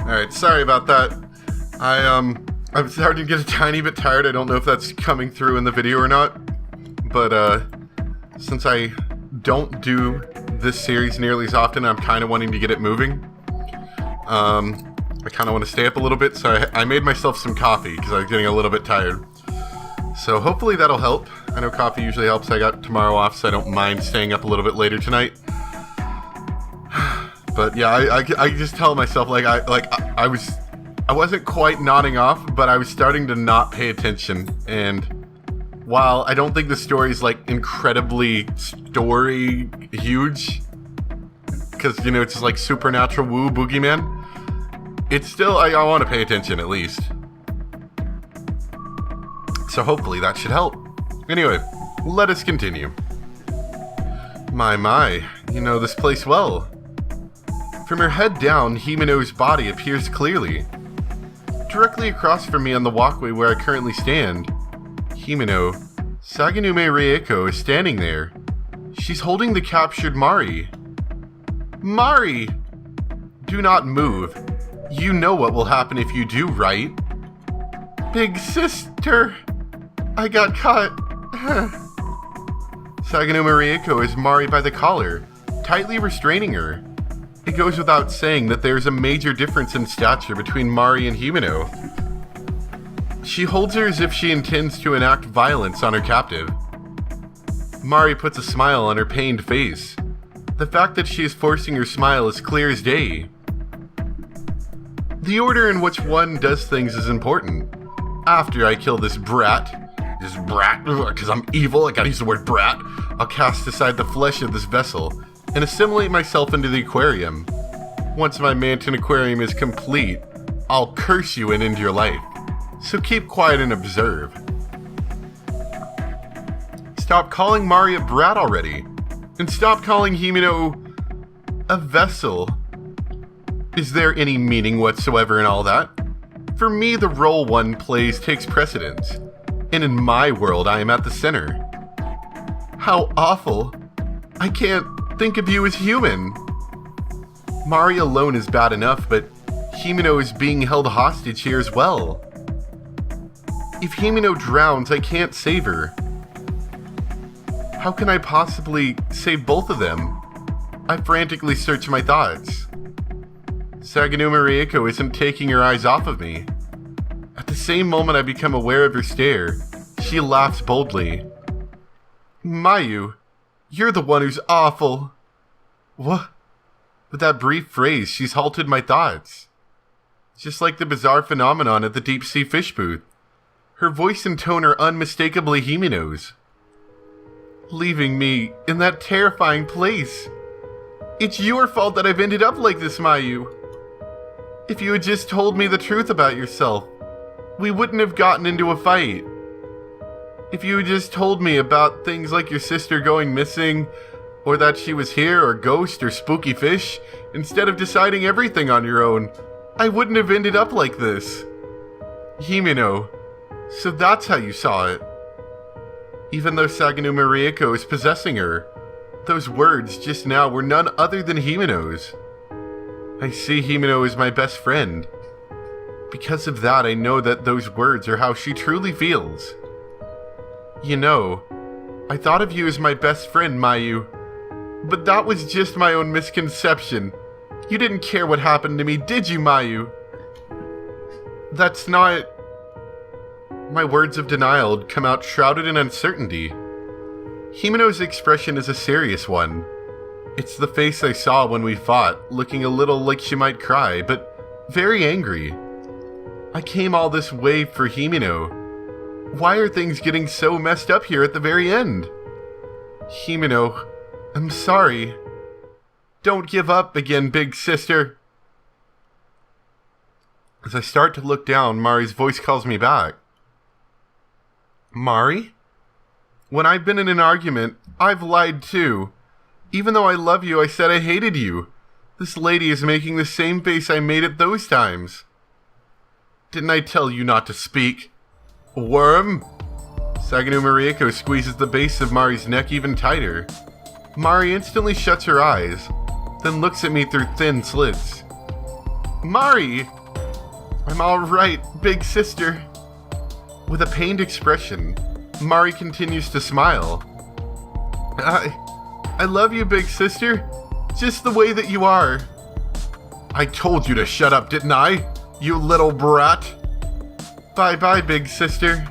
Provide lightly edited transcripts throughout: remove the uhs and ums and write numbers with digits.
Alright, sorry about that. I'm starting to get a tiny bit tired. I don't know if that's coming through in the video or not. But, since I don't do this series nearly as often, I'm kind of wanting to get it moving. I kind of want to stay up a little bit, so I made myself some coffee because I was getting a little bit tired. So hopefully that'll help. I know coffee usually helps. I got tomorrow off, so I don't mind staying up a little bit later tonight. But yeah, I just tell myself I wasn't quite nodding off, but I was starting to not pay attention. And while I don't think the story is like incredibly story huge, because you know it's just like supernatural woo boogeyman, it's still I want to pay attention at least. So hopefully that should help. Anyway, let us continue. My, you know this place well. From her head down, Himeno's body appears clearly. Directly across from me on the walkway where I currently stand, Himeno, Saganume Reiko, is standing there. She's holding the captured Mari. Mari! Do not move. You know what will happen if you do, right? Big sister! I got caught. Saganume Reiko is Mari by the collar, tightly restraining her. It goes without saying that there's a major difference in stature between Mari and Himeno. She holds her as if she intends to enact violence on her captive. Mari puts a smile on her pained face. The fact that she is forcing her smile is clear as day. The order in which one does things is important. After I kill this brat, because I'm evil, I gotta use the word brat, I'll cast aside the flesh of this vessel and assimilate myself into the aquarium. Once my Manton aquarium is complete, I'll curse you and end your life. So keep quiet and observe. Stop calling Mari a brat already, and stop calling Himeno a vessel. Is there any meaning whatsoever in all that? For me, the role one plays takes precedence, and in my world, I am at the center. How awful. I can't think of you as human. Mari alone is bad enough, but Himeno is being held hostage here as well. If Himeno drowns, I can't save her. How can I possibly save both of them? I frantically search my thoughts. Saganume Reiko isn't taking her eyes off of me. At the same moment I become aware of her stare, she laughs boldly. Mayu, you're the one who's awful. What? With that brief phrase, she's halted my thoughts. Just like the bizarre phenomenon at the deep-sea fish booth. Her voice and tone are unmistakably Himeno's. Leaving me in that terrifying place. It's your fault that I've ended up like this, Mayu. If you had just told me the truth about yourself, we wouldn't have gotten into a fight. If you had just told me about things like your sister going missing, or that she was here, or ghost, or spooky fish, instead of deciding everything on your own, I wouldn't have ended up like this. Himeno, so that's how you saw it. Even though Saganume Reiko is possessing her, those words just now were none other than Himeno's. I see Himeno as my best friend. Because of that, I know that those words are how she truly feels. You know, I thought of you as my best friend, Mayu. But that was just my own misconception. You didn't care what happened to me, did you, Mayu? That's not... My words of denial come out shrouded in uncertainty. Himeno's expression is a serious one. It's the face I saw when we fought, looking a little like she might cry, but very angry. I came all this way for Himeno. Why are things getting so messed up here at the very end? Himeno, I'm sorry. Don't give up again, big sister. As I start to look down, Mari's voice calls me back. Mari? When I've been in an argument, I've lied too. Even though I love you, I said I hated you. This lady is making the same face I made at those times. Didn't I tell you not to speak? Worm? Saganume Reiko squeezes the base of Mari's neck even tighter. Mari instantly shuts her eyes, then looks at me through thin slits. Mari! I'm alright, big sister. With a pained expression, Mari continues to smile. I love you, big sister. Just the way that you are. I told you to shut up, didn't I? You little brat. Bye-bye, big sister.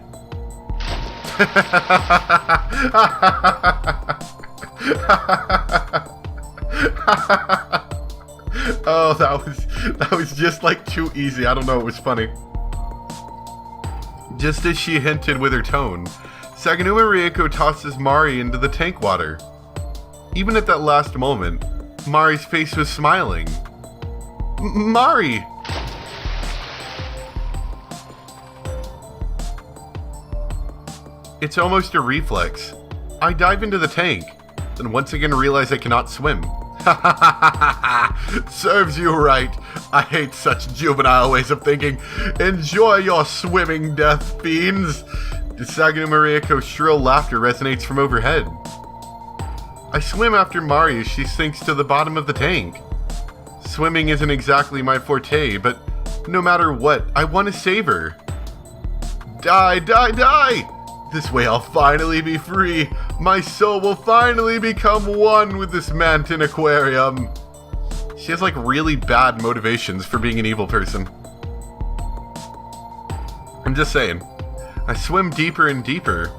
Oh, that was just like too easy. I don't know, it was funny. Just as she hinted with her tone, Saganuma Ryuko tosses Mari into the tank water. Even at that last moment, Mari's face was smiling. Mari! It's almost a reflex. I dive into the tank, then once again realize I cannot swim. Serves you right. I hate such juvenile ways of thinking. Enjoy your swimming death, fiends. Saganuma Ryuko's shrill laughter resonates from overhead. I swim after Mari as she sinks to the bottom of the tank. Swimming isn't exactly my forte, but no matter what, I want to save her. Die, die, die! This way I'll finally be free. My soul will finally become one with this Manton aquarium. She has like really bad motivations for being an evil person. I'm just saying. I swim deeper and deeper.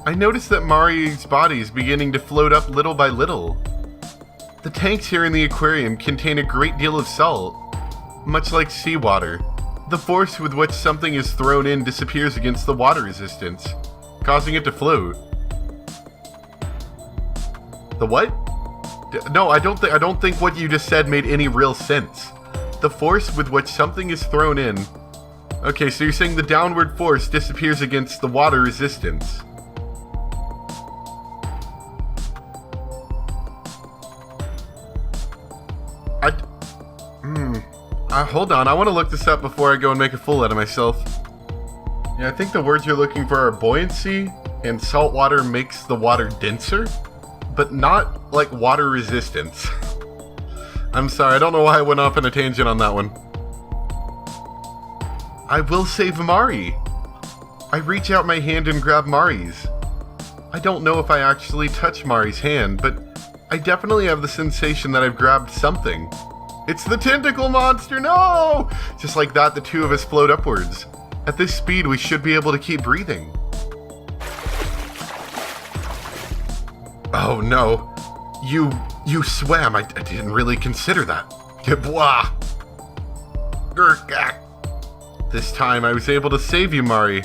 I notice that Mari's body is beginning to float up little by little. The tanks here in the aquarium contain a great deal of salt. Much like seawater, the force with which something is thrown in disappears against the water resistance, causing it to float. The what? No, I don't think what you just said made any real sense. The force with which something is thrown in. Okay, so you're saying the downward force disappears against the water resistance. Hold on, I want to look this up before I go and make a fool out of myself. Yeah, I think the words you're looking for are buoyancy, and salt water makes the water denser, but not like water resistance. I'm sorry, I don't know why I went off on a tangent on that one. I will save Mari. I reach out my hand and grab Mari's. I don't know if I actually touch Mari's hand, but I definitely have the sensation that I've grabbed something. It's the tentacle monster, no! Just like that, the two of us float upwards. At this speed, we should be able to keep breathing. Oh no. You swam. I didn't really consider that. Blah. This time I was able to save you, Mari.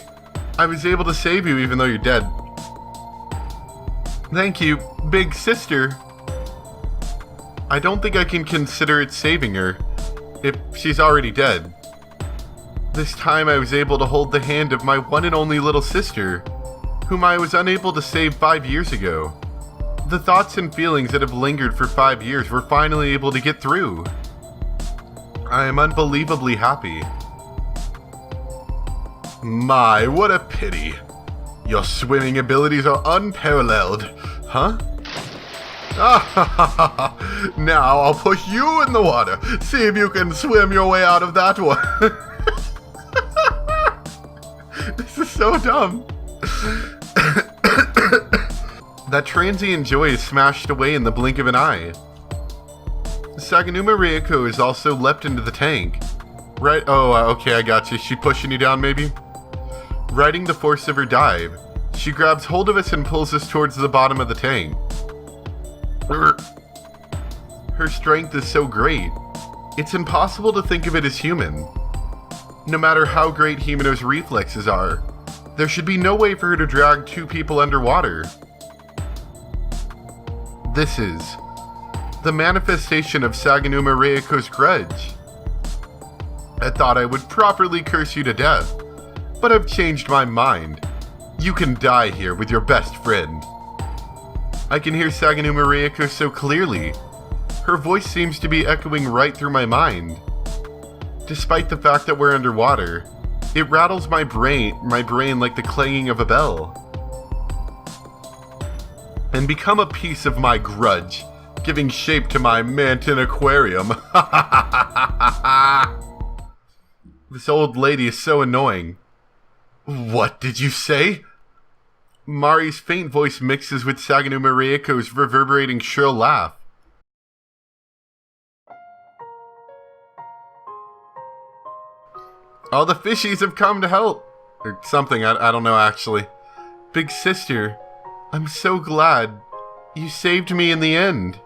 I was able to save you even though you're dead. Thank you, big sister. I don't think I can consider it saving her, if she's already dead. This time I was able to hold the hand of my one and only little sister, whom I was unable to save 5 years ago. The thoughts and feelings that have lingered for 5 years were finally able to get through. I am unbelievably happy. My, what a pity. Your swimming abilities are unparalleled, huh? Now I'll push you in the water. See if you can swim your way out of that one. This is so dumb. That transient joy is smashed away in the blink of an eye. Saganuma Ryuko has also leapt into the tank. Right? Oh, okay, I got you. She pushing you down, maybe? Riding the force of her dive, she grabs hold of us and pulls us towards the bottom of the tank. Her strength is so great, it's impossible to think of it as human. No matter how great Himeno's reflexes are, there should be no way for her to drag two people underwater. This is the manifestation of Saganuma Ryuko's grudge. I thought I would properly curse you to death, but I've changed my mind. You can die here with your best friend. I can hear Saganuma Ryuko so clearly. Her voice seems to be echoing right through my mind. Despite the fact that we're underwater, it rattles my brain like the clanging of a bell. And become a piece of my grudge, giving shape to my Manton aquarium. This old lady is so annoying. What did you say? Mari's faint voice mixes with Saganuma Reiko's reverberating shrill laugh. All the fishies have come to help. Or something, I don't know actually. Big sister, I'm so glad. You saved me in the end.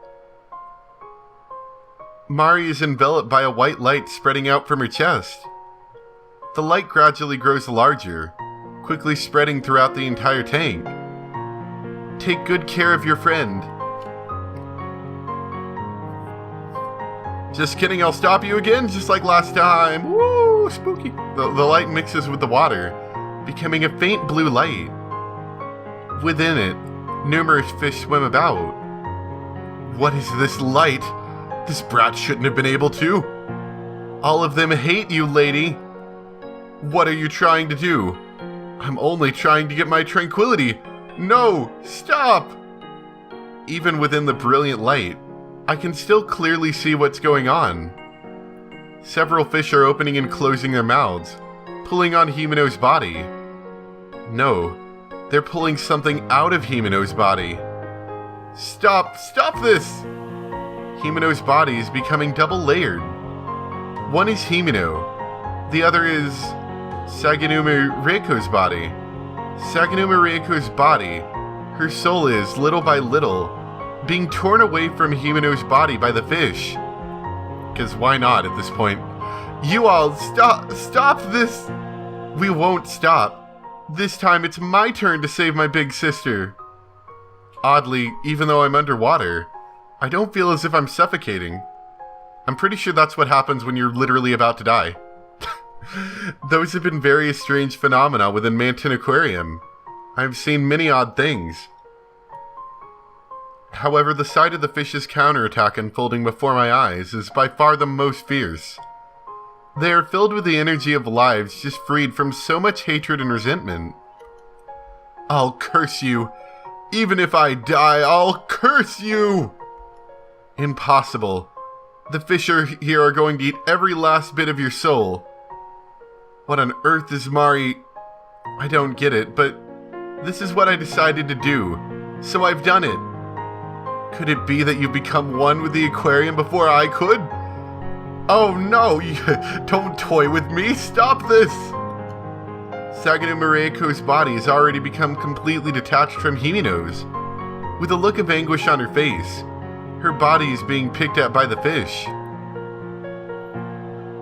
Mari is enveloped by a white light spreading out from her chest. The light gradually grows larger, quickly spreading throughout the entire tank. Take good care of your friend. Just kidding, I'll stop you again, just like last time. Woo, spooky. The light mixes with the water, becoming a faint blue light. Within it, numerous fish swim about. What is this light? This brat shouldn't have been able to. All of them hate you, lady. What are you trying to do? I'm only trying to get my tranquility. No, stop! Even within the brilliant light, I can still clearly see what's going on. Several fish are opening and closing their mouths, pulling on Himeno's body. No, they're pulling something out of Himeno's body. Stop this! Himeno's body is becoming double-layered. One is Himeno, the other is Saganuma Reiko's body. Saganuma Reiko's body, her soul is, little by little, being torn away from Himeno's body by the fish. Because why not at this point? You all, stop this! We won't stop. This time it's my turn to save my big sister. Oddly, even though I'm underwater, I don't feel as if I'm suffocating. I'm pretty sure that's what happens when you're literally about to die. Those have been various strange phenomena within Manton Aquarium. I've seen many odd things. However, the sight of the fish's counterattack unfolding before my eyes is by far the most fierce. They are filled with the energy of lives just freed from so much hatred and resentment. I'll curse you. Even if I die, I'll curse you! Impossible. The fish here are going to eat every last bit of your soul. What on earth is Mari? I don't get it, but this is what I decided to do, so I've done it. Could it be that you've become one with the aquarium before I could? Oh no, don't toy with me, stop this! Saganuma Reiko's body has already become completely detached from Himeno's. With a look of anguish on her face, her body is being picked at by the fish.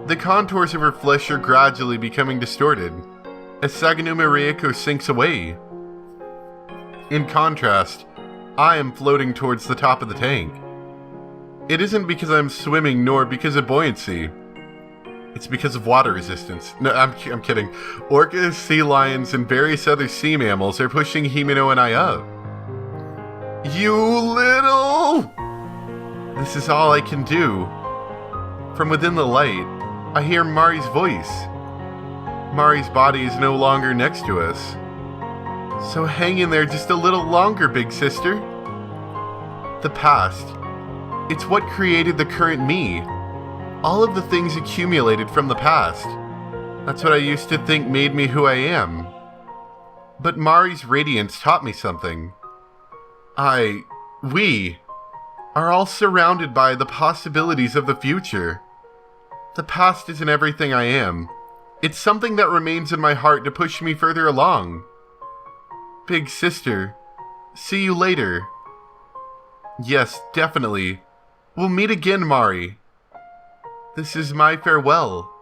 The contours of her flesh are gradually becoming distorted as Saganuma Reiko sinks away. In contrast, I am floating towards the top of the tank. It isn't because I'm swimming nor because of buoyancy. It's because of water resistance. No, I'm kidding. Orcas, sea lions, and various other sea mammals are pushing Himeno and I up. You little... This is all I can do. From within the light, I hear Mari's voice. Mari's body is no longer next to us. So hang in there just a little longer, big sister. The past. It's what created the current me. All of the things accumulated from the past. That's what I used to think made me who I am. But Mari's radiance taught me something. We are all surrounded by the possibilities of the future. The past isn't everything I am. It's something that remains in my heart to push me further along. Big sister, see you later. Yes, definitely. We'll meet again, Mari. This is my farewell.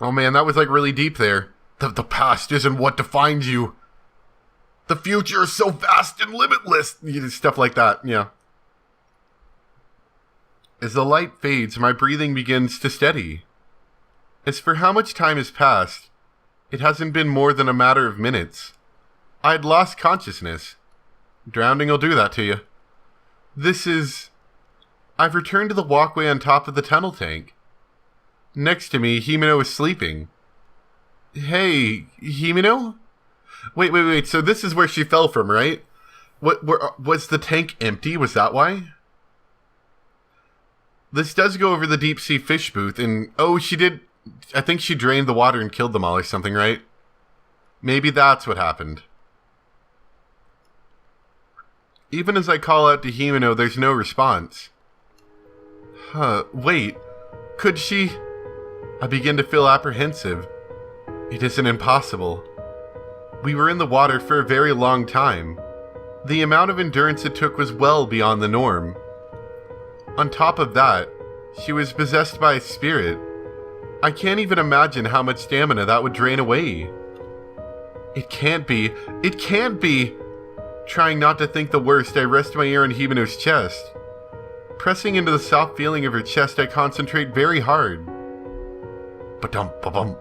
Oh man, that was like really deep there. The past isn't what defines you. The future is so vast and limitless. Stuff like that, yeah. As the light fades, my breathing begins to steady. As for how much time has passed, it hasn't been more than a matter of minutes. I had lost consciousness. Drowning will do that to you. I've returned to the walkway on top of the tunnel tank. Next to me, Himeno is sleeping. Hey, Himeno? Wait, so this is where she fell from, right? Was the tank empty? Was that why? This does go over the deep sea fish booth, and oh, she did. I think she drained the water and killed them all or something, right? Maybe that's what happened. Even as I call out to Himeno, there's no response. Wait. Could she... I begin to feel apprehensive. It isn't impossible. We were in the water for a very long time. The amount of endurance it took was well beyond the norm. On top of that, she was possessed by a spirit. I can't even imagine how much stamina that would drain away. It can't be. It can't be! Trying not to think the worst, I rest my ear on Himeno's chest. Pressing into the soft feeling of her chest, I concentrate very hard. Ba-dum-ba-bum,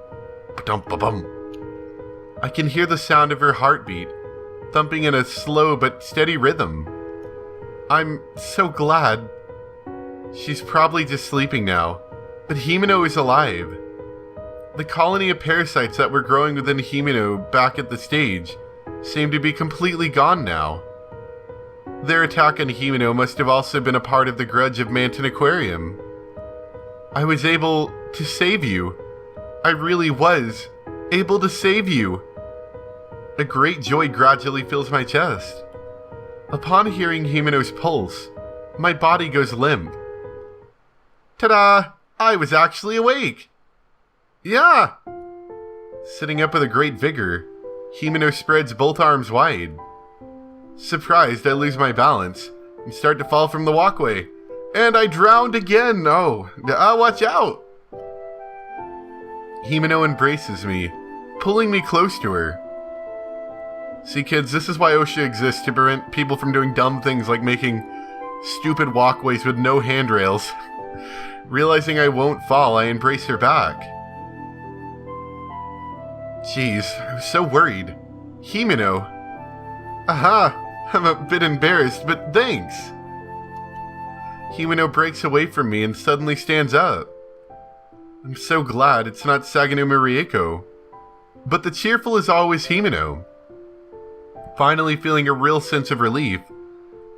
ba-dum-ba-bum. I can hear the sound of her heartbeat, thumping in a slow but steady rhythm. I'm so glad. She's probably just sleeping now, but Himeno is alive. The colony of parasites that were growing within Himeno back at the stage seem to be completely gone now. Their attack on Himeno must have also been a part of the grudge of Manton Aquarium. I was able to save you. I really was able to save you. A great joy gradually fills my chest. Upon hearing Himeno's pulse, my body goes limp. Ta-da! I was actually awake! Yeah! Sitting up with a great vigor, Himeno spreads both arms wide. Surprised, I lose my balance and start to fall from the walkway. And I drowned again! Oh, watch out! Himeno embraces me, pulling me close to her. See kids, this is why OSHA exists, to prevent people from doing dumb things like making stupid walkways with no handrails. Realizing I won't fall, I embrace her back. Jeez, I was so worried. Himeno. Aha, I'm a bit embarrassed, but thanks. Himeno breaks away from me and suddenly stands up. I'm so glad it's not Saganuma Rieko. But the cheerful as always Himeno. Finally feeling a real sense of relief,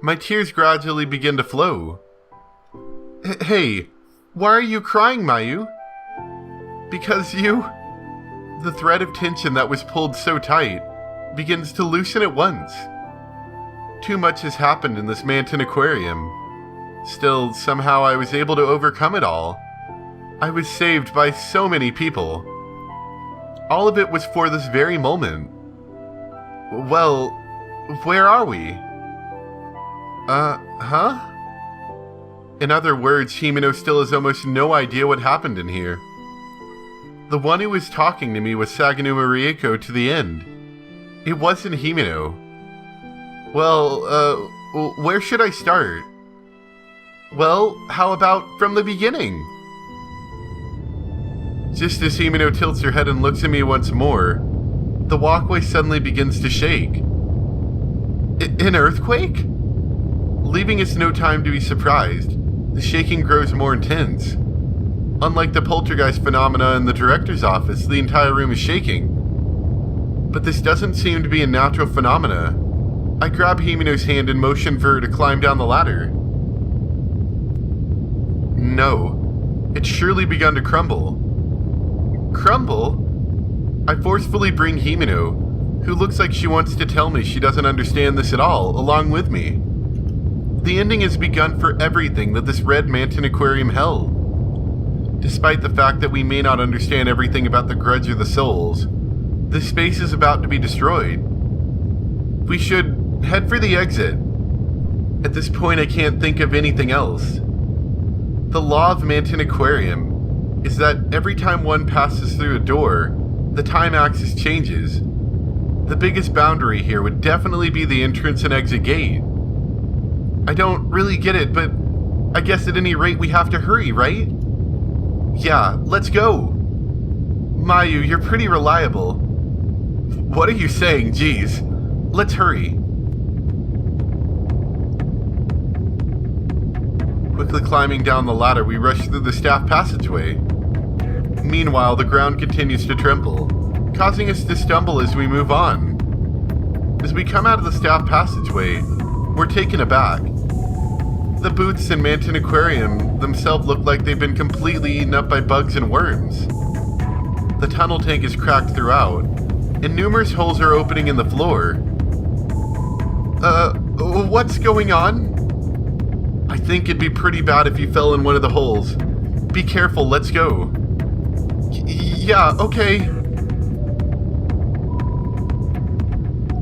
my tears gradually begin to flow. Hey, why are you crying, Mayu? Because you... The thread of tension that was pulled so tight begins to loosen at once. Too much has happened in this Manton Aquarium. Still, somehow I was able to overcome it all. I was saved by so many people. All of it was for this very moment. Well, where are we? Huh? In other words, Himeno still has almost no idea what happened in here. The one who was talking to me was Saganuma Rieko to the end. It wasn't Himeno. Well, where should I start? Well, how about from the beginning? Just as Himeno tilts her head and looks at me once more, the walkway suddenly begins to shake. An earthquake? Leaving us no time to be surprised, the shaking grows more intense. Unlike the poltergeist phenomena in the director's office, the entire room is shaking. But this doesn't seem to be a natural phenomena. I grab Himeno's hand and motion for her to climb down the ladder. No, it's surely begun to crumble. Crumble? I forcefully bring Himeno, who looks like she wants to tell me she doesn't understand this at all, along with me. The ending has begun for everything that this red Manton Aquarium held. Despite the fact that we may not understand everything about the grudge or the souls, this space is about to be destroyed. We should head for the exit. At this point, I can't think of anything else. The law of Manton Aquarium is that every time one passes through a door, the time axis changes. The biggest boundary here would definitely be the entrance and exit gate. I don't really get it, but I guess at any rate we have to hurry, right? Yeah, let's go. Mayu, you're pretty reliable. What are you saying? Geez. Let's hurry. Quickly climbing down the ladder, we rush through the staff passageway. Meanwhile, the ground continues to tremble, causing us to stumble as we move on. As we come out of the staff passageway, we're taken aback. The booths in Manton Aquarium themselves look like they've been completely eaten up by bugs and worms. The tunnel tank is cracked throughout, and numerous holes are opening in the floor. What's going on? I think it'd be pretty bad if you fell in one of the holes. Be careful, let's go. Yeah, okay.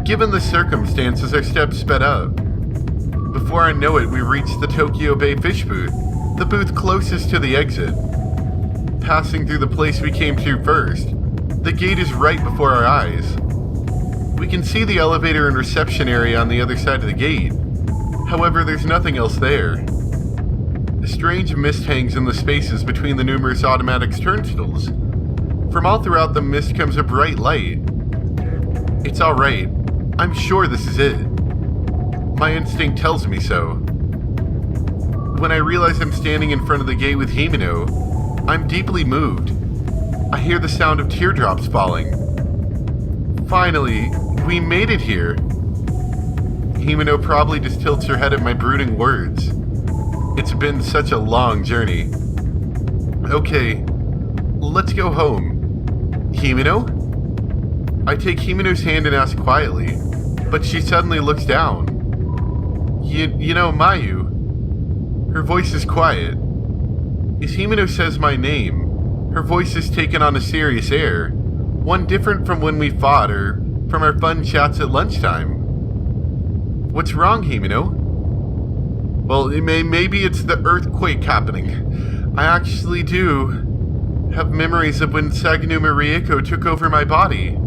Given the circumstances, our steps sped up. Before I know it, we reached the Tokyo Bay fish booth, the booth closest to the exit. Passing through the place we came to first, the gate is right before our eyes. We can see the elevator and reception area on the other side of the gate. However, there's nothing else there. A strange mist hangs in the spaces between the numerous automatic turnstiles. From all throughout the mist comes a bright light. It's alright. I'm sure this is it. My instinct tells me so. When I realize I'm standing in front of the gate with Himeno, I'm deeply moved. I hear the sound of teardrops falling. Finally, we made it here. Himeno probably just tilts her head at my brooding words. It's been such a long journey. Okay, let's go home. Himeno? I take Himeno's hand and ask quietly, but she suddenly looks down. You know, Mayu. Her voice is quiet. As Himeno says my name, her voice is taken on a serious air, one different from when we fought or from our fun chats at lunchtime. What's wrong, Himeno? Well, maybe it's the earthquake happening. I actually do have memories of when Saganuma Rieko took over my body.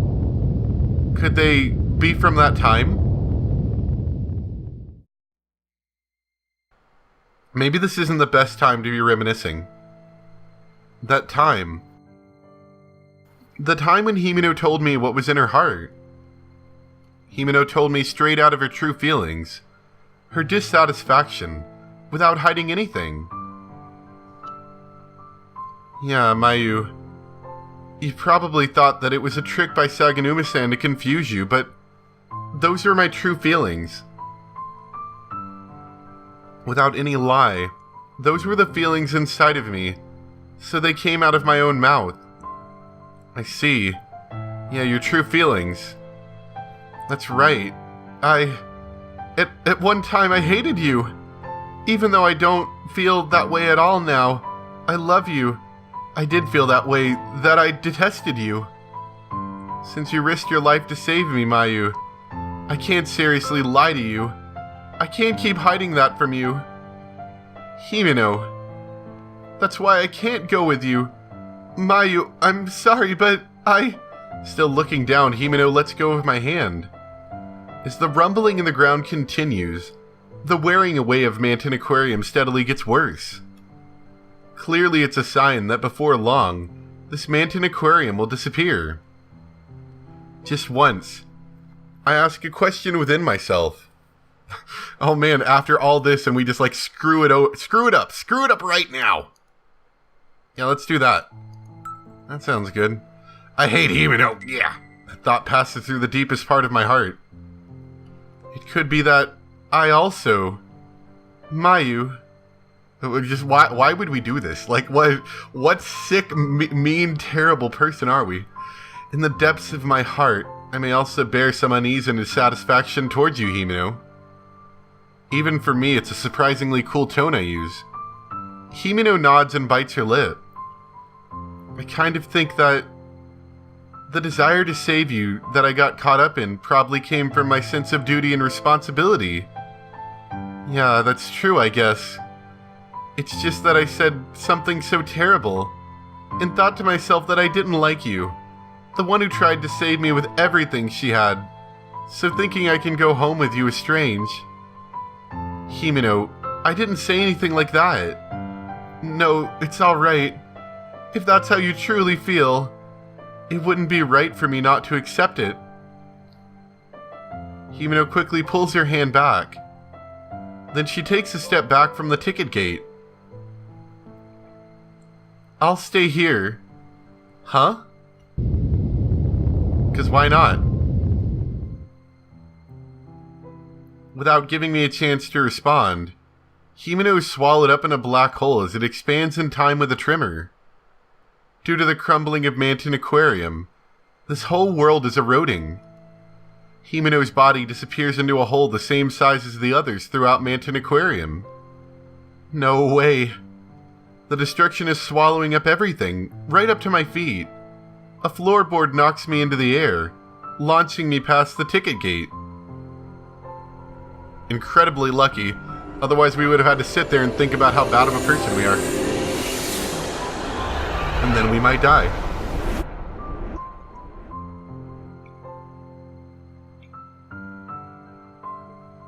Could they be from that time? Maybe this isn't the best time to be reminiscing. That time. The time when Himeno told me what was in her heart. Himeno told me straight out of her true feelings. Her dissatisfaction, without hiding anything. Yeah, Mayu. You probably thought that it was a trick by Saganuma-san to confuse you, but those are my true feelings. Without any lie, those were the feelings inside of me, so they came out of my own mouth. I see. Yeah, your true feelings. That's right. At one time I hated you. Even though I don't feel that way at all now, I love you. I did feel that way, that I detested you. Since you risked your life to save me, Mayu, I can't seriously lie to you. I can't keep hiding that from you. Himeno. That's why I can't go with you. Mayu, I'm sorry, but Still looking down, Himeno lets go of my hand. As the rumbling in the ground continues, the wearing away of Manton Aquarium steadily gets worse. Clearly it's a sign that before long, this Manton Aquarium will disappear. Just once, I ask a question within myself. Oh man, after all this and we just like screw it up right now. Yeah, let's do that. That sounds good. I hate Himeno. Yeah. That thought passes through the deepest part of my heart. It could be that I also, Mayu, just why would we do this? Like what sick, mean, terrible person are we? In the depths of my heart, I may also bear some unease and dissatisfaction towards you, Himeno. Even for me, it's a surprisingly cool tone I use. Himeno nods and bites her lip. I kind of think that the desire to save you that I got caught up in probably came from my sense of duty and responsibility. Yeah, that's true, I guess. It's just that I said something so terrible, and thought to myself that I didn't like you, the one who tried to save me with everything she had. So thinking I can go home with you is strange. Himeno, I didn't say anything like that. No, it's alright. If that's how you truly feel, it wouldn't be right for me not to accept it. Himeno quickly pulls her hand back. Then she takes a step back from the ticket gate. I'll stay here. Huh? 'Cause why not? Without giving me a chance to respond, Himeno is swallowed up in a black hole as it expands in time with a tremor. Due to the crumbling of Manton Aquarium, this whole world is eroding. Himeno's body disappears into a hole the same size as the others throughout Manton Aquarium. No way. The destruction is swallowing up everything, right up to my feet. A floorboard knocks me into the air, launching me past the ticket gate. Incredibly lucky, otherwise we would have had to sit there and think about how bad of a person we are. And then we might die.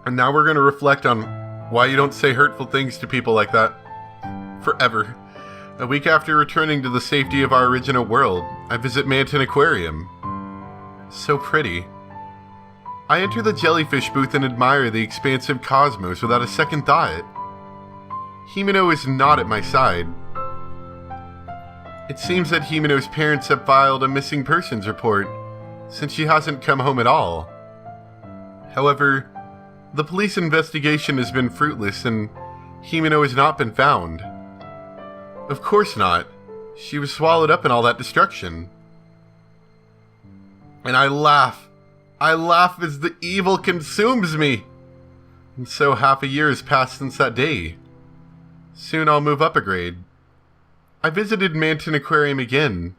And now we're going to reflect on why you don't say hurtful things to people like that. Forever. A week after returning to the safety of our original world, I visit Manton Aquarium. So pretty. I enter the jellyfish booth and admire the expansive cosmos without a second thought. Himeno is not at my side. It seems that Himeno's parents have filed a missing persons report, since she hasn't come home at all. However, the police investigation has been fruitless and Himeno has not been found. Of course not. She was swallowed up in all that destruction. And I laugh. I laugh as the evil consumes me. And so half a year has passed since that day. Soon I'll move up a grade. I visited Manton Aquarium again.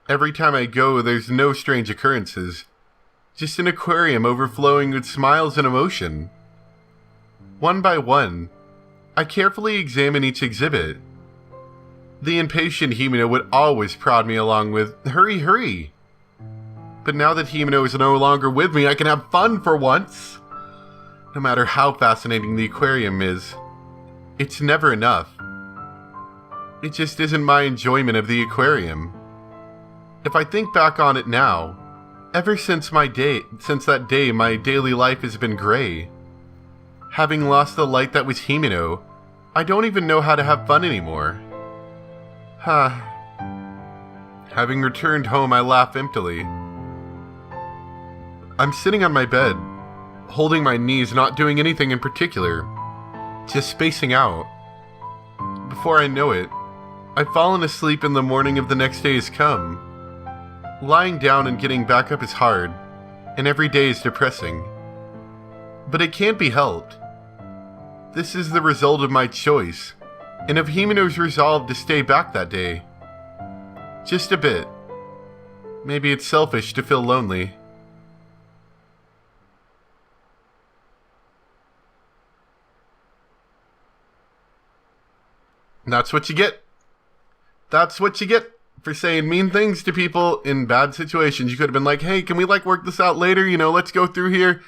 Every time I go, there's no strange occurrences. Just an aquarium overflowing with smiles and emotion. One by one, I carefully examine each exhibit. The impatient Himeno would always prod me along with, "Hurry, hurry!" But now that Himeno is no longer with me, I can have fun for once. No matter how fascinating the aquarium is, it's never enough. It just isn't my enjoyment of the aquarium. If I think back on it now, ever since that day, my daily life has been gray. Having lost the light that was Himeno, I don't even know how to have fun anymore. Having returned home, I laugh emptily. I'm sitting on my bed, holding my knees, not doing anything in particular, just spacing out. Before I know it, I've fallen asleep and the morning of the next day has come. Lying down and getting back up is hard, and every day is depressing. But it can't be helped. This is the result of my choice, and of Himeno's resolve to stay back that day. Just a bit. Maybe it's selfish to feel lonely. That's what you get. That's what you get for saying mean things to people in bad situations. You could have been like, "Hey, can we work this out later? Let's go through here.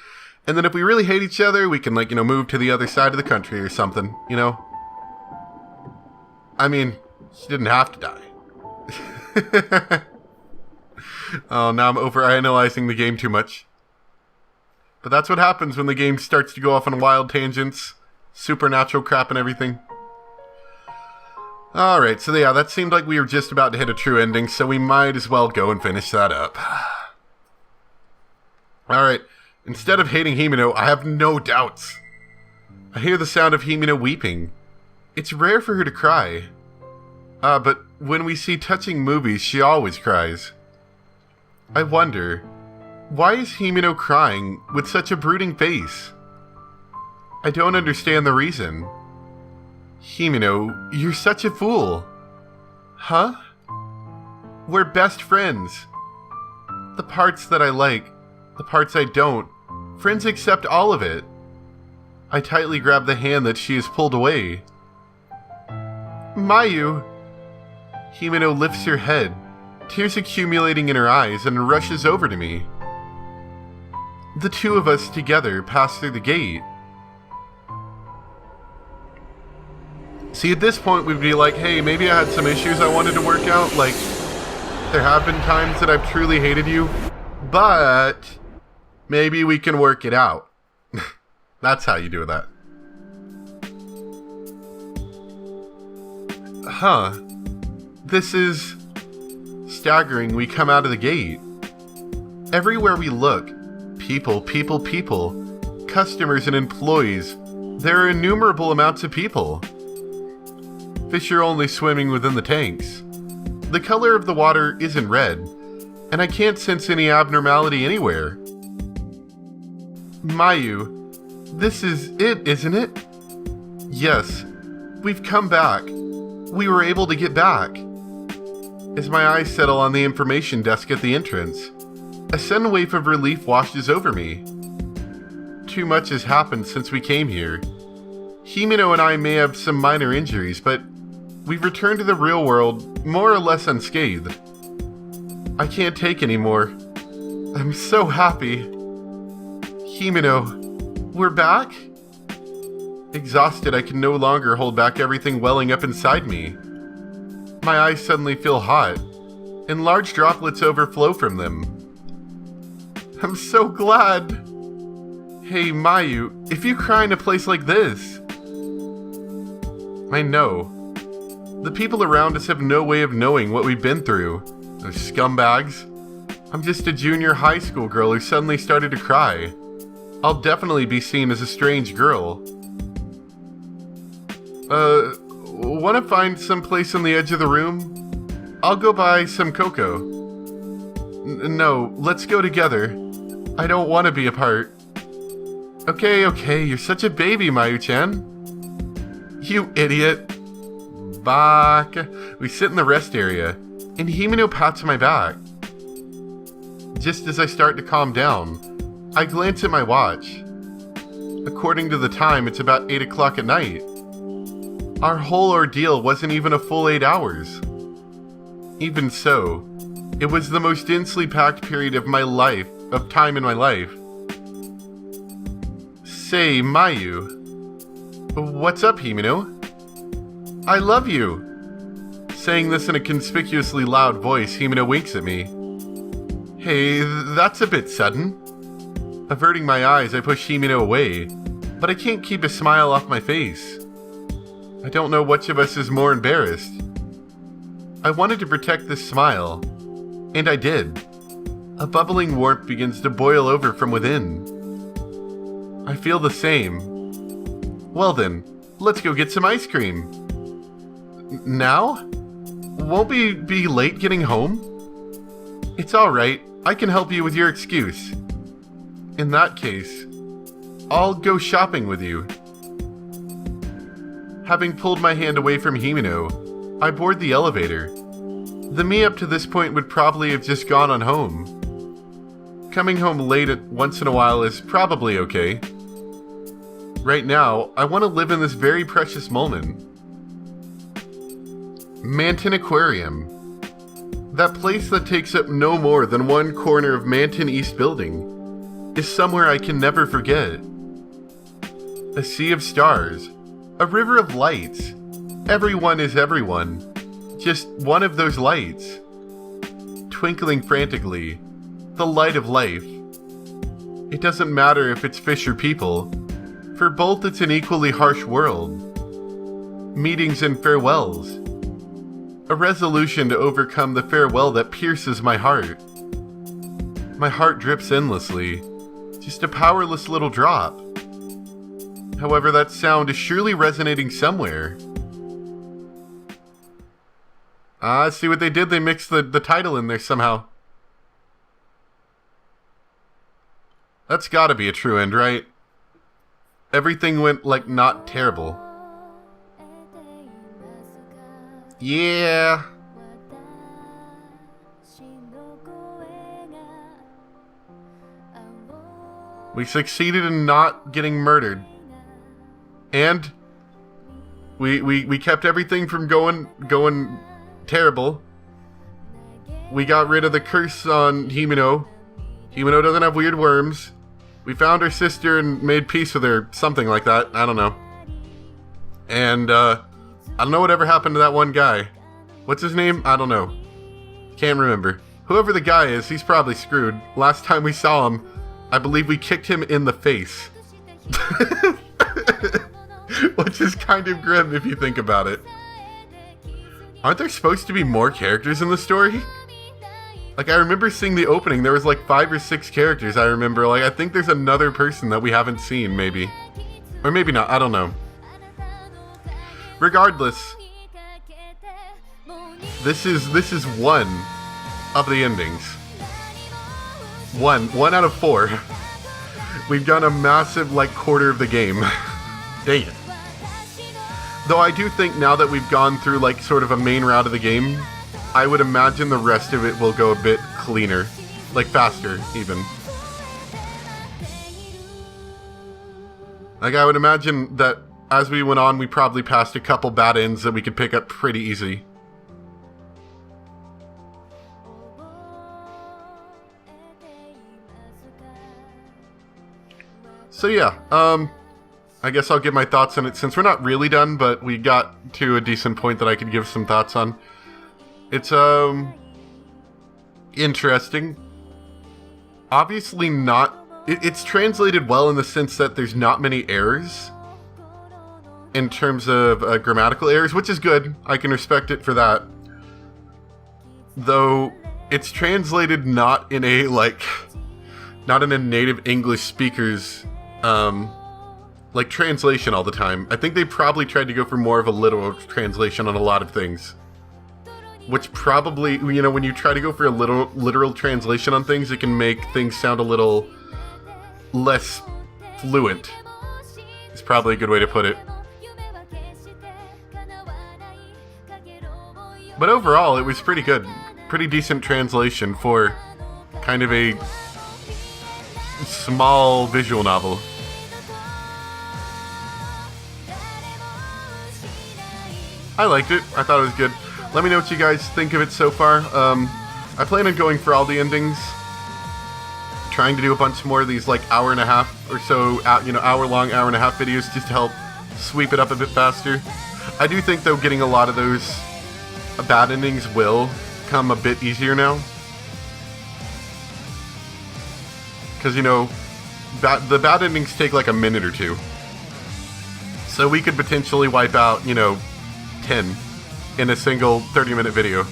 And then if we really hate each other, we can move to the other side of the country or something, I mean, she didn't have to die." Oh, now I'm overanalyzing the game too much. But that's what happens when the game starts to go off on wild tangents, supernatural crap and everything. Alright, so yeah, that seemed like we were just about to hit a true ending, so we might as well go and finish that up. Alright, instead of hating Himeno, I have no doubts. I hear the sound of Himeno weeping. It's rare for her to cry. But when we see touching movies, she always cries. I wonder, why is Himeno crying with such a brooding face? I don't understand the reason. Himeno, you're such a fool. Huh? We're best friends. The parts that I like, the parts I don't, friends accept all of it. I tightly grab the hand that she has pulled away. Mayu! Himeno lifts her head, tears accumulating in her eyes, and rushes over to me. The two of us together pass through the gate. See, at this point, we'd be like, hey, maybe I had some issues I wanted to work out. There have been times that I've truly hated you, but maybe we can work it out. That's how you do that. Huh. This is staggering. We come out of the gate. Everywhere we look, people, people, people, customers and employees, There are innumerable amounts of people. Fish are only swimming within the tanks. The color of the water isn't red, and I can't sense any abnormality anywhere. Mayu, this is it, isn't it? Yes, we've come back. We were able to get back. As my eyes settle on the information desk at the entrance, a sudden wave of relief washes over me. Too much has happened since we came here. Himeno and I may have some minor injuries, but we've returned to the real world more or less unscathed. I can't take any more. I'm so happy. Himeno, we're back? Exhausted, I can no longer hold back everything welling up inside me. My eyes suddenly feel hot, and large droplets overflow from them. I'm so glad. Hey, Mayu, if you cry in a place like this... I know. The people around us have no way of knowing what we've been through. Those scumbags. I'm just a junior high school girl who suddenly started to cry. I'll definitely be seen as a strange girl. Wanna find some place on the edge of the room? I'll go buy some cocoa. No, let's go together. I don't want to be apart. Okay, you're such a baby, Mayu-chan. You idiot. Back. We sit in the rest area, and Himeno pats my back. Just as I start to calm down, I glance at my watch. According to the time, it's about 8 o'clock at night. Our whole ordeal wasn't even a full 8 hours. Even so, it was the most densely packed period of time in my life. Say, Mayu. What's up, Himeno? I love you. Saying this in a conspicuously loud voice, Himeno winks at me. Hey, that's a bit sudden. Averting my eyes, I push Himeno away, but I can't keep a smile off my face. I don't know which of us is more embarrassed. I wanted to protect this smile, and I did. A bubbling warmth begins to boil over from within. I feel the same. Well then, let's go get some ice cream. Now? Won't we be late getting home? It's alright, I can help you with your excuse. In that case, I'll go shopping with you. Having pulled my hand away from Himeno, I board the elevator. The me up to this point would probably have just gone on home. Coming home late once in a while is probably okay. Right now, I want to live in this very precious moment. Manton Aquarium. That place that takes up no more than one corner of Manton East Building is somewhere I can never forget. A sea of stars. A river of lights. Everyone is everyone. Just one of those lights. Twinkling frantically. The light of life. It doesn't matter if it's fish or people. For both it's an equally harsh world. Meetings and farewells. A resolution to overcome the farewell that pierces my heart. My heart drips endlessly. Just a powerless little drop. However, that sound is surely resonating somewhere. See what they did? They mixed the title in there somehow. That's gotta be a true end, right? Everything went, like, not terrible. Yeah. We succeeded in not getting murdered. And we kept everything from going terrible. We got rid of the curse on Himeno. Himeno doesn't have weird worms. We found her sister and made peace with her, something like that. I don't know. And I don't know whatever happened to that one guy. What's his name? I don't know. Can't remember. Whoever the guy is, he's probably screwed. Last time we saw him, I believe we kicked him in the face. Which is kind of grim if you think about it. Aren't there supposed to be more characters in the story? Like, I remember seeing the opening, there was like 5 or 6 characters I remember. Like, I think there's another person that we haven't seen, maybe. Or maybe not, I don't know. Regardless, this is one of the endings. One out of 4. We've done a massive, like, quarter of the game. Dang it. Though I do think now that we've gone through, like, sort of a main route of the game, I would imagine the rest of it will go a bit cleaner. Like, faster, even. Like, I would imagine that as we went on, we probably passed a couple bad ends that we could pick up pretty easy. So yeah, I guess I'll give my thoughts on it since we're not really done, but we got to a decent point that I could give some thoughts on. It's, interesting. Obviously not... It's translated well in the sense that there's not many errors in terms of grammatical errors, which is good. I can respect it for that. Though, it's translated not in a, like... not in a native English speaker's, like, translation all the time. I think they probably tried to go for more of a literal translation on a lot of things. Which probably, you know, when you try to go for a literal translation on things, it can make things sound a little less fluent. It's probably a good way to put it. But overall, it was pretty good. Pretty decent translation for kind of a small visual novel. I liked it. I thought it was good. Let me know what you guys think of it so far. I plan on going for all the endings. Trying to do a bunch more of these, like, hour and a half or so, hour-long, hour-and-a-half videos just to help sweep it up a bit faster. I do think, though, getting a lot of those bad endings will come a bit easier now. Because, you know, the bad endings take, like, a minute or two. So we could potentially wipe out, 10 in a single 30-minute video.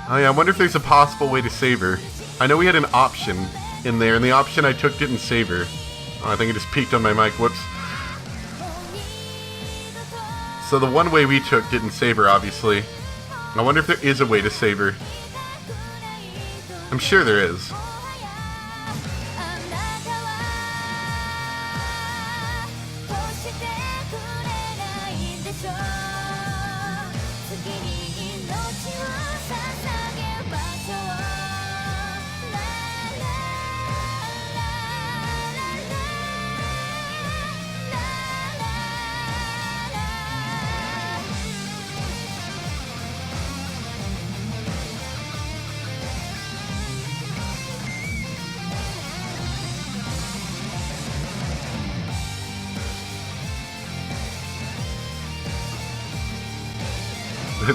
Oh yeah, I wonder if there's a possible way to save her. I know we had an option in there, and the option I took didn't save her. Oh, I think it just peaked on my mic, whoops. So the one way we took didn't save her, obviously. I wonder if there is a way to save her. I'm sure there is.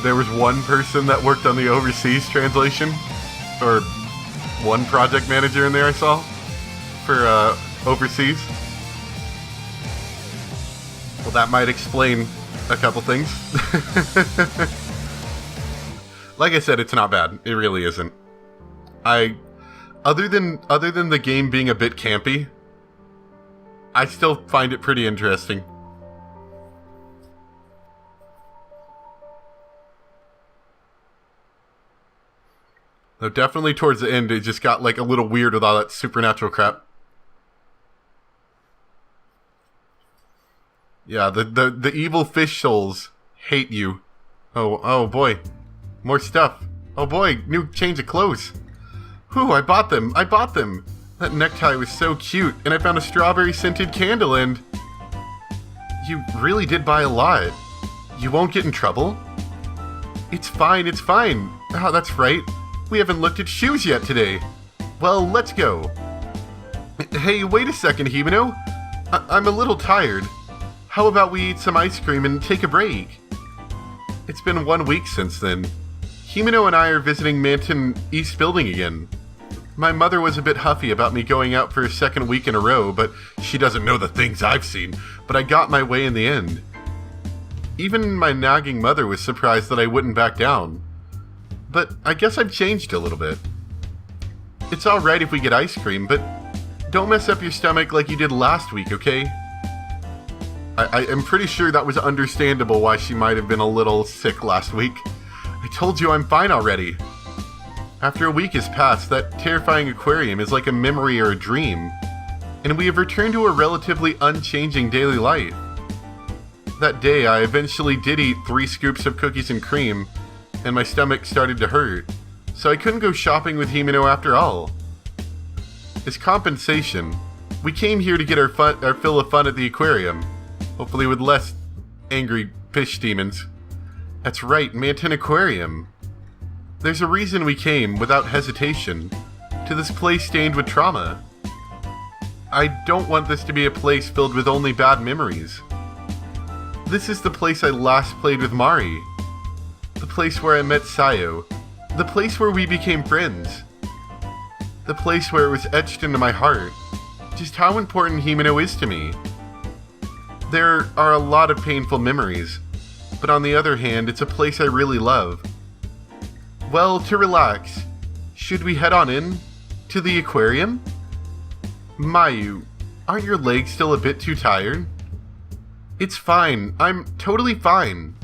There was one person that worked on the overseas translation, or one project manager in there I saw, for overseas. Well, that might explain a couple things. Like I said, it's not bad. It really isn't. Other than the game being a bit campy, I still find it pretty interesting. Though definitely towards the end, it just got like a little weird with all that supernatural crap. Yeah, the evil fish souls hate you. Oh boy. More stuff. Oh boy, new change of clothes. Whew, I bought them. That necktie was so cute, and I found a strawberry scented candle, and... You really did buy a lot. You won't get in trouble? It's fine. Oh, that's right. We haven't looked at shoes yet today. Well, let's go. Hey, wait a second, Himeno. I'm a little tired. How about we eat some ice cream and take a break? It's been 1 week since then. Himeno and I are visiting Manton East Building again. My mother was a bit huffy about me going out for a second week in a row, but she doesn't know the things I've seen. But I got my way in the end. Even my nagging mother was surprised that I wouldn't back down. but I guess I've changed a little bit. It's alright if we get ice cream, but don't mess up your stomach like you did last week, okay? I am pretty sure that was understandable why she might have been a little sick last week. I told you I'm fine already. After a week has passed, that terrifying aquarium is like a memory or a dream, and we have returned to a relatively unchanging daily life. That day, I eventually did eat 3 scoops of cookies and cream, and my stomach started to hurt, so I couldn't go shopping with Himeno after all. As compensation, we came here to get our fill of fun at the aquarium, hopefully with less angry fish demons. That's right, Manton Aquarium. There's a reason we came, without hesitation, to this place stained with trauma. I don't want this to be a place filled with only bad memories. This is the place I last played with Mari. The place where I met Sayo. The place where we became friends. The place where it was etched into my heart just how important Himeno is to me. There are a lot of painful memories, but on the other hand, it's a place I really love. Well, to relax, should we head on in to the aquarium? Mayu, aren't your legs still a bit too tired? It's fine. I'm totally fine.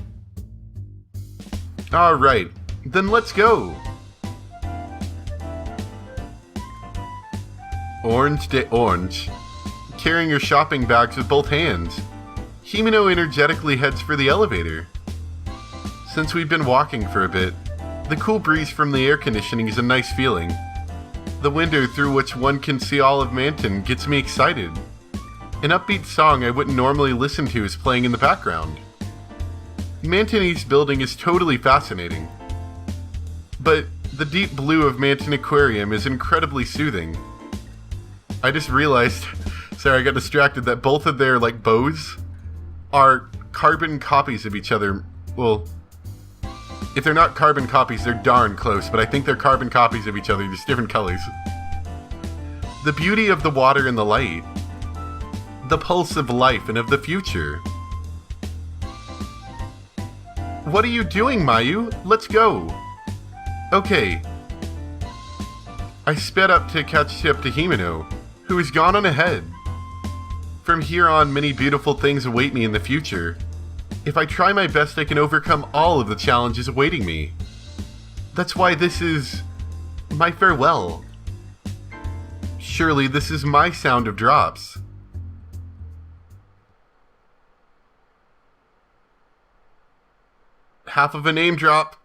Alright, then let's go. Orange de orange. Carrying your shopping bags with both hands, Himeno energetically heads for the elevator. Since we've been walking for a bit, the cool breeze from the air conditioning is a nice feeling. The window through which one can see all of Manton gets me excited. An upbeat song I wouldn't normally listen to is playing in the background. Manton East building is totally fascinating, but the deep blue of Manton Aquarium is incredibly soothing. I just realized, sorry I got distracted, that both of their bows are carbon copies of each other. Well, if they're not carbon copies, they're darn close, but I think they're carbon copies of each other, just different colors. The beauty of the water and the light. The pulse of life and of the future. What are you doing, Mayu? Let's go. Okay. I sped up to catch up to Himeno, who has gone on ahead. From here on, many beautiful things await me in the future. If I try my best, I can overcome all of the challenges awaiting me. That's why this is my farewell. Surely this is my sound of drops. Half of a name drop.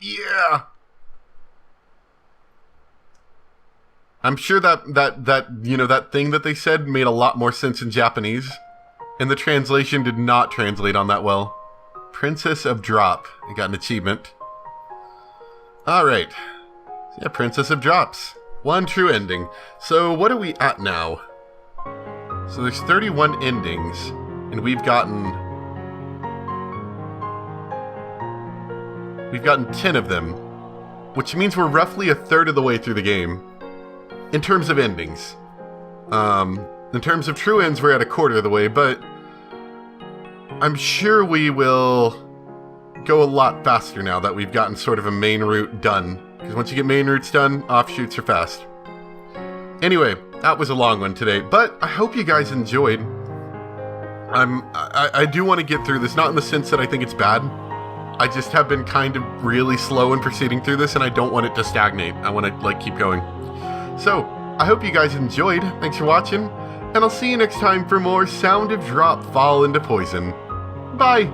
Yeah! I'm sure that thing that they said made a lot more sense in Japanese, and the translation did not translate on that well. Princess of Drop. I got an achievement. Alright. Yeah, Princess of Drops. 1 true ending. So what are we at now? So there's 31 endings, and we've gotten 10 of them, which means we're roughly a third of the way through the game. In terms of endings. In terms of true ends, we're at a quarter of the way, but I'm sure we will go a lot faster now that we've gotten sort of a main route done. Because once you get main routes done, offshoots are fast. Anyway, that was a long one today, but I hope you guys enjoyed. I do want to get through this, not in the sense that I think it's bad. I just have been kind of really slow in proceeding through this, and I don't want it to stagnate. I want to, keep going. So, I hope you guys enjoyed. Thanks for watching, and I'll see you next time for more Sound of Drop Fall into Poison. Bye!